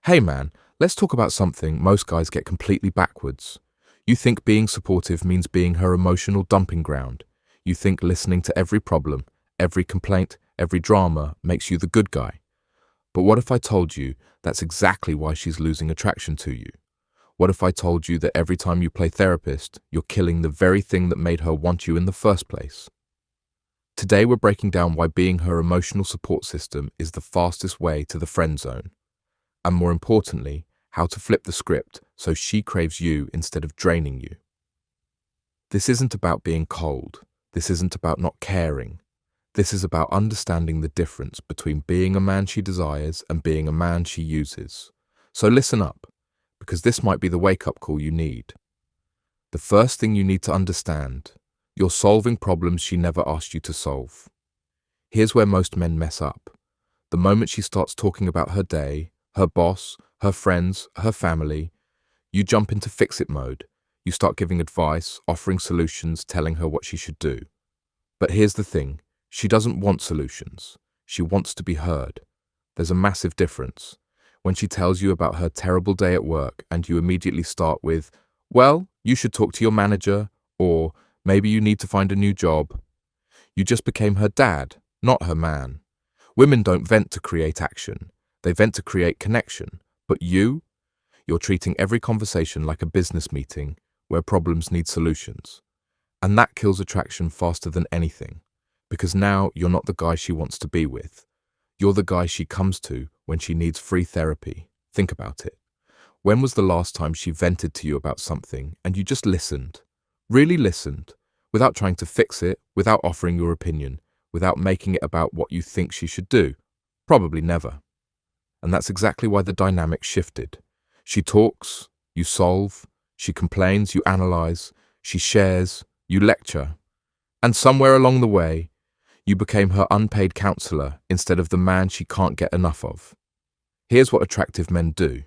Hey man, let's talk about something most guys get completely backwards. You think being supportive means being her emotional dumping ground. You think listening to every problem, every complaint, every drama makes you the good guy. But what if I told you that's exactly why she's losing attraction to you? What if I told you that every time you play therapist, you're killing the very thing that made her want you in the first place? Today we're breaking down why being her emotional support system is the fastest way to the friend zone. And more importantly, how to flip the script so she craves you instead of draining you. This isn't about being cold. This isn't about not caring. This is about understanding the difference between being a man she desires and being a man she uses. So listen up, because this might be the wake-up call you need. The first thing you need to understand, you're solving problems she never asked you to solve. Here's where most men mess up. The moment she starts talking about her day, her boss, her friends, her family, you jump into fix-it mode. You start giving advice, offering solutions, telling her what she should do. But here's the thing, she doesn't want solutions. She wants to be heard. There's a massive difference. When she tells you about her terrible day at work and you immediately start with, well, you should talk to your manager, or maybe you need to find a new job. You just became her dad, not her man. Women don't vent to create action. They vent to create connection. But you're treating every conversation like a business meeting where problems need solutions. And that kills attraction faster than anything, because now you're not the guy she wants to be with. You're the guy she comes to when she needs free therapy. Think about it. When was the last time she vented to you about something and you just listened? Really listened, without trying to fix it, without offering your opinion, without making it about what you think she should do? Probably never. And that's exactly why the dynamic shifted. She talks, you solve. She complains, you analyze. She shares, you lecture. And somewhere along the way, you became her unpaid counselor instead of the man she can't get enough of. Here's what attractive men do.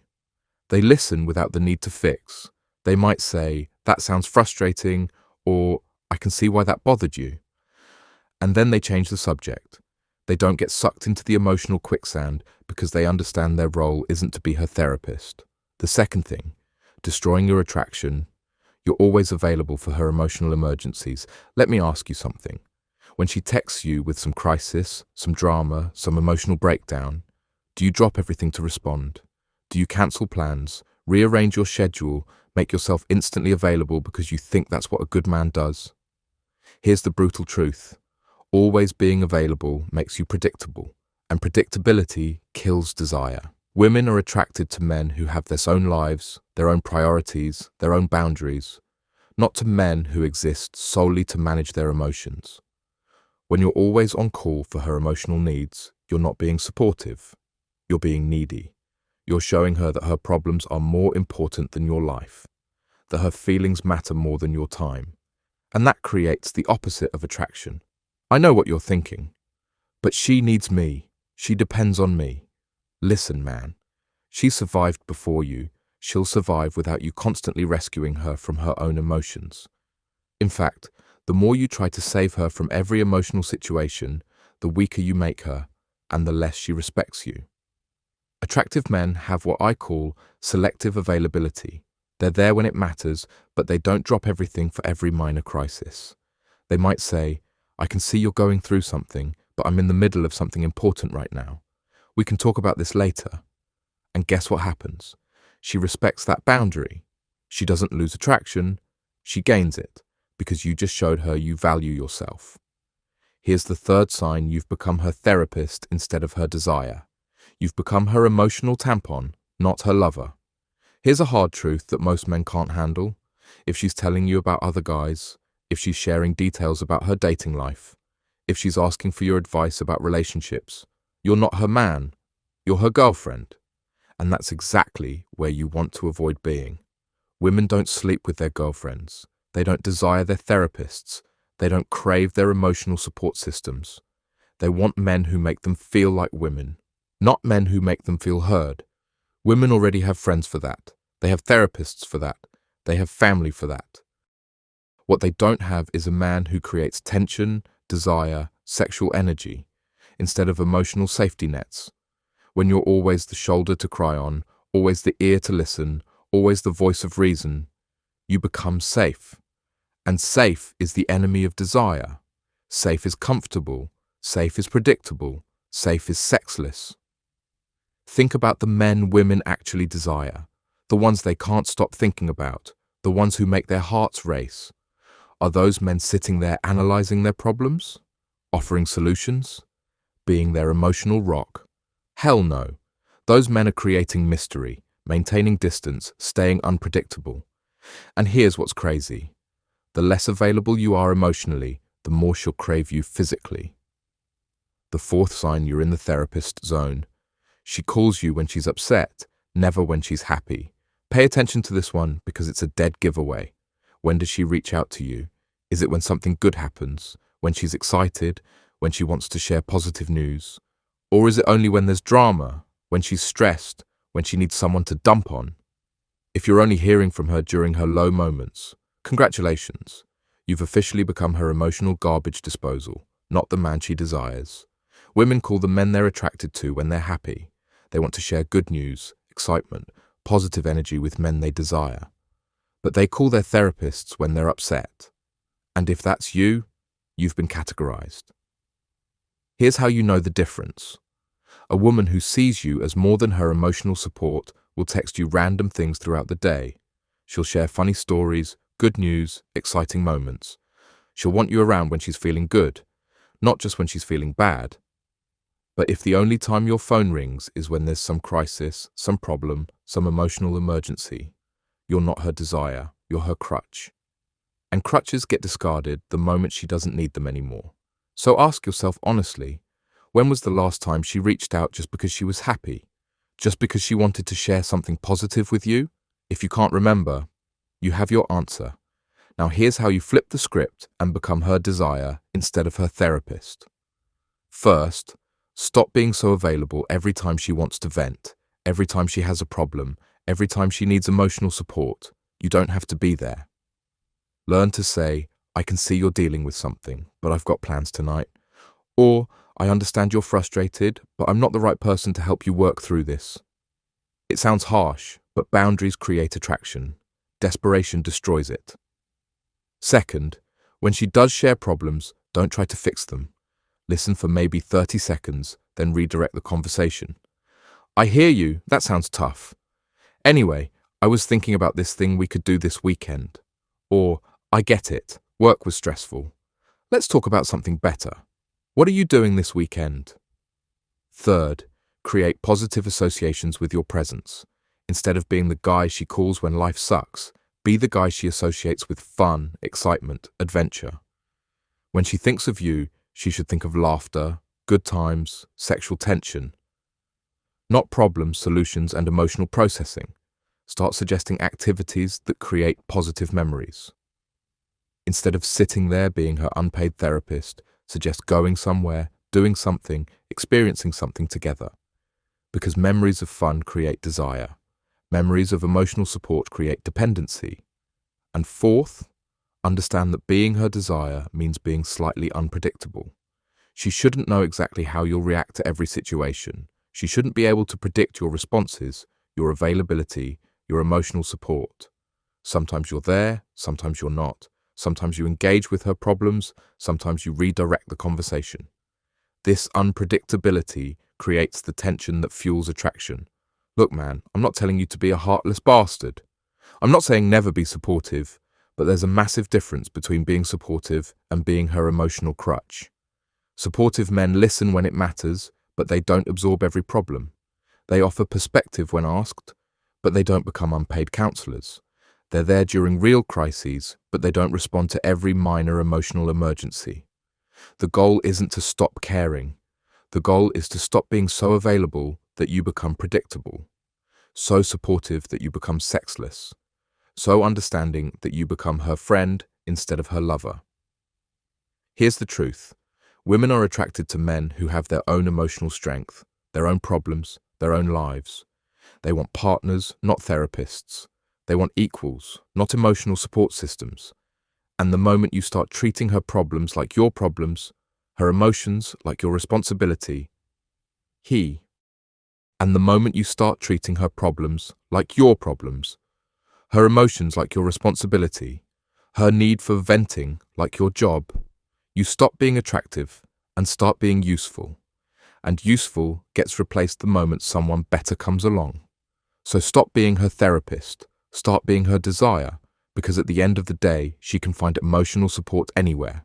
They listen without the need to fix. They might say, that sounds frustrating, or I can see why that bothered you. And then they change the subject. They don't get sucked into the emotional quicksand because they understand their role isn't to be her therapist. The second thing, destroying your attraction. You're always available for her emotional emergencies. Let me ask you something. When she texts you with some crisis, some drama, some emotional breakdown, do you drop everything to respond? Do you cancel plans, rearrange your schedule, make yourself instantly available because you think that's what a good man does? Here's the brutal truth. Always being available makes you predictable, and predictability kills desire. Women are attracted to men who have their own lives, their own priorities, their own boundaries, not to men who exist solely to manage their emotions. When you're always on call for her emotional needs, you're not being supportive. You're being needy. You're showing her that her problems are more important than your life, that her feelings matter more than your time. And that creates the opposite of attraction. I know what you're thinking, but she needs me. She depends on me. Listen, man. She survived before you. She'll survive without you constantly rescuing her from her own emotions. In fact, the more you try to save her from every emotional situation, the weaker you make her, and the less she respects you. Attractive men have what I call selective availability. They're there when it matters, but they don't drop everything for every minor crisis. They might say, I can see you're going through something, but I'm in the middle of something important right now. We can talk about this later. And guess what happens? She respects that boundary. She doesn't lose attraction. She gains it, because you just showed her you value yourself. Here's the third sign you've become her therapist instead of her desire. You've become her emotional tampon, not her lover. Here's a hard truth that most men can't handle. If she's telling you about other guys, if she's sharing details about her dating life, if she's asking for your advice about relationships, you're not her man, you're her girlfriend. And that's exactly where you want to avoid being. Women don't sleep with their girlfriends. They don't desire their therapists. They don't crave their emotional support systems. They want men who make them feel like women, not men who make them feel heard. Women already have friends for that. They have therapists for that. They have family for that. What they don't have is a man who creates tension, desire, sexual energy, instead of emotional safety nets. When you're always the shoulder to cry on, always the ear to listen, always the voice of reason, you become safe. And safe is the enemy of desire. Safe is comfortable. Safe is predictable. Safe is sexless. Think about the men women actually desire, the ones they can't stop thinking about, the ones who make their hearts race. Are those men sitting there analyzing their problems? Offering solutions? Being their emotional rock? Hell no. Those men are creating mystery, maintaining distance, staying unpredictable. And here's what's crazy. The less available you are emotionally, the more she'll crave you physically. The fourth sign you're in the therapist zone. She calls you when she's upset, never when she's happy. Pay attention to this one because it's a dead giveaway. When does she reach out to you? Is it when something good happens? When she's excited? When she wants to share positive news? Or is it only when there's drama? When she's stressed? When she needs someone to dump on? If you're only hearing from her during her low moments, congratulations. You've officially become her emotional garbage disposal, not the man she desires. Women call the men they're attracted to when they're happy. They want to share good news, excitement, positive energy with men they desire. But they call their therapists when they're upset. And if that's you, you've been categorized. Here's how you know the difference. A woman who sees you as more than her emotional support will text you random things throughout the day. She'll share funny stories, good news, exciting moments. She'll want you around when she's feeling good, not just when she's feeling bad. But if the only time your phone rings is when there's some crisis, some problem, some emotional emergency, you're not her desire, you're her crutch. And crutches get discarded the moment she doesn't need them anymore. So ask yourself honestly, when was the last time she reached out just because she was happy? Just because she wanted to share something positive with you? If you can't remember, you have your answer. Now here's how you flip the script and become her desire instead of her therapist. First, stop being so available every time she wants to vent, every time she has a problem, every time she needs emotional support. You don't have to be there. Learn to say, I can see you're dealing with something, but I've got plans tonight. Or, I understand you're frustrated, but I'm not the right person to help you work through this. It sounds harsh, but boundaries create attraction. Desperation destroys it. Second, when she does share problems, don't try to fix them. Listen for maybe 30 seconds, then redirect the conversation. I hear you, that sounds tough. Anyway, I was thinking about this thing we could do this weekend. Or, I get it, work was stressful. Let's talk about something better. What are you doing this weekend? Third, create positive associations with your presence. Instead of being the guy she calls when life sucks, be the guy she associates with fun, excitement, adventure. When she thinks of you, she should think of laughter, good times, sexual tension. Not problems, solutions, and emotional processing. Start suggesting activities that create positive memories. Instead of sitting there being her unpaid therapist, suggest going somewhere, doing something, experiencing something together. Because memories of fun create desire. Memories of emotional support create dependency. And fourth, understand that being her desire means being slightly unpredictable. She shouldn't know exactly how you'll react to every situation. She shouldn't be able to predict your responses, your availability, your emotional support. Sometimes you're there, sometimes you're not. Sometimes you engage with her problems, sometimes you redirect the conversation. This unpredictability creates the tension that fuels attraction. Look, man, I'm not telling you to be a heartless bastard. I'm not saying never be supportive, but there's a massive difference between being supportive and being her emotional crutch. Supportive men listen when it matters, but they don't absorb every problem. They offer perspective when asked, but they don't become unpaid counselors. They're there during real crises, but they don't respond to every minor emotional emergency. The goal isn't to stop caring. The goal is to stop being so available that you become predictable, so supportive that you become sexless, so understanding that you become her friend instead of her lover. Here's the truth. Women are attracted to men who have their own emotional strength, their own problems, their own lives. They want partners, not therapists. They want equals, not emotional support systems. And the moment you start treating her problems like your problems, her emotions like your responsibility, he And the moment you start treating her problems like your problems, her emotions like your responsibility, her need for venting like your job, you stop being attractive and start being useful. And useful gets replaced the moment someone better comes along. So stop being her therapist, start being her desire, because at the end of the day, she can find emotional support anywhere.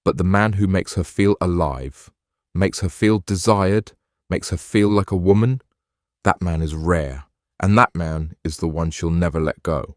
But the man who makes her feel alive, makes her feel desired, makes her feel like a woman, that man is rare, and that man is the one she'll never let go.